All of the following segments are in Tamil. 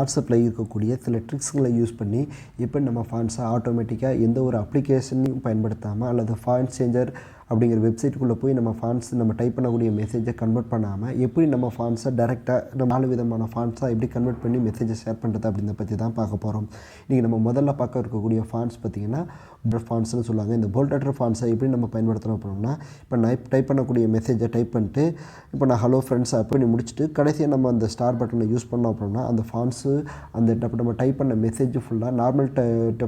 வாட்ஸ்அப்பில் இருக்கக்கூடிய சில ட்ரிக்ஸ்களை யூஸ் பண்ணி எப்படி நம்ம ஃபாண்ட்ஸை ஆட்டோமேட்டிக்காக எந்த ஒரு அப்ளிகேஷனையும் பயன்படுத்தாமல் அல்லது ஃபாண்ட் சேஞ்சர் அப்படிங்கிற வெப்சைட்டுக்குள்ளே போய் நம்ம ஃபாண்ட்ஸ் நம்ம டைப் பண்ணக்கூடிய மெசேஜை கன்வெர்ட் பண்ணாமல் எப்படி நம்ம ஃபாண்ட்ஸை டேரெக்டாக நம்ம 4 விதமான ஃபாண்ட்ஸாக எப்படி கன்வெர்ட் பண்ணி மெசேஜை ஷேர் பண்ணுறது அப்படின்றத பற்றி தான் பார்க்க போகிறோம். இன்றைக்கி நம்ம முதல்ல பார்க்க இருக்கக்கூடிய ஃபாண்ட்ஸ் பார்த்திங்கன்னா ஃபாண்ட்ஸ்னு சொல்லுவாங்க. இந்த போல்ட் ஃபாண்ட்ஸை எப்படி நம்ம பயன்படுத்தணும் அப்படின்னா, இப்போ நான் டைப் பண்ணக்கூடிய மெசேஜை டைப் பண்ணிட்டு இப்போ நான் ஹலோ ஃப்ரெண்ட்ஸ் அப்படி முடிச்சுட்டு கடைசியாக நம்ம அந்த ஸ்டார் பட்டனை யூஸ் பண்ணோம் அப்படின்னா அந்த ஃபாண்ட்ஸு அந்த நம்ம டைப் பண்ண மெசேஜ் ஃபுல்லாக நார்மல்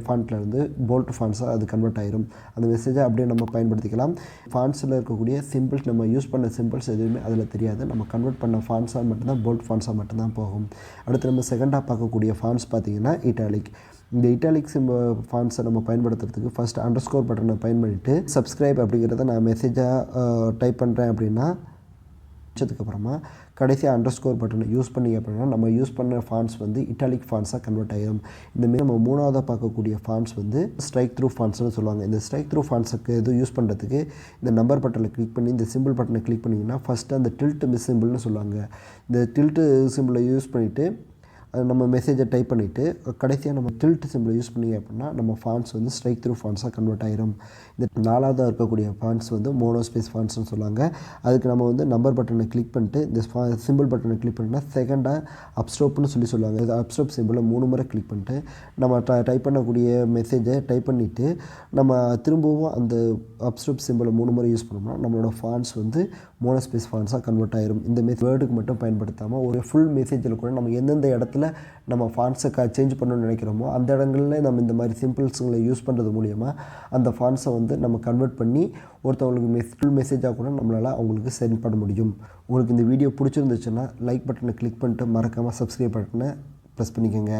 ஃபாண்ட்லேருந்து போல்ட் ஃபாண்ட்ஸாக அது கன்வெர்ட் ஆயிரும். அந்த மெசேஜை அப்படியே நம்ம பயன்படுத்திக்கலாம். ஃபாண்ட்ஸில் இருக்கக்கூடிய சிம்பிள்ஸ் நம்ம யூஸ் பண்ண சிம்பிள்ஸ் எதுவுமே அதில் தெரியாது. நம்ம கன்வெர்ட் பண்ண ஃபாண்ட்ஸாக மட்டும்தான் போல்ட் ஃபாண்ட்ஸாக மட்டும்தான் போகும். அடுத்து நம்ம செகண்டாக பார்க்கக்கூடிய ஃபாண்ட்ஸ் பார்த்திங்கன்னா இட்டாலிக். இந்த இட்டாலிக் ஃபாண்ட்ஸை நம்ம பயன்படுத்துறதுக்கு ஃபஸ்ட் அண்டர்ஸ்கோர் பட்டனை பயன்படுத்திட்டு சப்ஸ்கிரைப் அப்படிங்கிறத நான் மெசேஜாக டைப் பண்ணுறேன் அப்படின்னா வச்சதுக்கப்புறமா கடைசியாக அண்டர்ஸ்கோர் பட்டனை யூஸ் பண்ணி அப்படின்னா நம்ம யூஸ் பண்ண ஃபாண்ட்ஸ் வந்து இட்டாலிக் ஃபாண்ட்ஸாக கன்வெர்ட் ஆகிடும். இந்தமாரி நம்ம மூணாவதாக பார்க்கக்கூடிய ஃபாண்ட்ஸ் வந்து ஸ்ட்ரைக் த்ரூ ஃபாண்ட்ஸ்னு சொல்லுவாங்க. இந்த ஸ்ட்ரைக் த்ரூ ஃபாண்ட்ஸுக்கு எதுவும் யூஸ் பண்ணுறதுக்கு இந்த நம்பர் பட்டனை கிளிக் பண்ணி இந்த சிம்பிள் பட்டனை கிளிக் பண்ணிங்கன்னா ஃபஸ்ட்டு அந்த டில்ட் சிம்பிள்னு சொல்லுவாங்க. இந்த டில்ட்டு சிம்பிளை யூஸ் பண்ணிவிட்டு நம்ம மெசேஜை டைப் பண்ணிவிட்டு கடைசியாக நம்ம டில்ட் சிம்பிளை யூஸ் பண்ணிங்க அப்படின்னா நம்ம ஃபாண்ட்ஸ் வந்து ஸ்ட்ரைக் த்ரூ ஃபாண்ட்ஸாக கன்வெர்ட் ஆகிரும். இந்த நாலாவதாக இருக்கக்கூடிய ஃபாண்ட்ஸ் வந்து மோனோஸ்பேஸ் ஃபாண்ட்ஸ்னு சொல்லுவாங்க. அதுக்கு நம்ம வந்து நம்பர் பட்டனை கிளிக் பண்ணிட்டு இந்த சிம்பிள் பட்டனை கிளிக் பண்ணினா செகண்டாக அப்ஸ்டோப்னு சொல்லுவாங்க. இது அப்ஸ்டோப் சிம்பிளை 3 முறை கிளிக் பண்ணிட்டு நம்ம டைப் பண்ணக்கூடிய மெசேஜை டைப் பண்ணிவிட்டு நம்ம திரும்பவும் அந்த அப்ஸ்டோப் சிம்பிளை 3 முறை யூஸ் பண்ணோம்னா நம்மளோட ஃபாண்ட்ஸ் வந்து மோனோஸ்பேஸ் ஃபாண்ட்ஸாக கன்வெர்ட் ஆகிரும். இந்த வேர்டுக்கு மட்டும் பயன்படுத்தாமல் ஒரு ஃபுல் மெசேஜில் கூட நம்ம எந்தெந்த இடத்துல நம்ம ஃபாண்ட்ஸை சேஞ்ச் பண்ணணும்னு நினைக்கிறோமோ அந்த இடங்களில் நம்ம இந்த மாதிரி சிம்பிள்ஸுங்களை யூஸ் பண்ணுறது மூலிமா அந்த ஃபாண்ட்ஸை வந்து நம்ம கன்வெர்ட் பண்ணி ஒருத்தவங்களுக்கு ஃபுல் மெசேஜாக கூட நம்மளால் அவங்களுக்கு சென்ட் பண்ண முடியும். உங்களுக்கு இந்த வீடியோ பிடிச்சிருந்துச்சுன்னா லைக் பட்டனை கிளிக் பண்ணிட்டு மறக்காமல் சப்ஸ்கிரைப் பட்டனை ப்ரெஸ் பண்ணிக்கோங்க.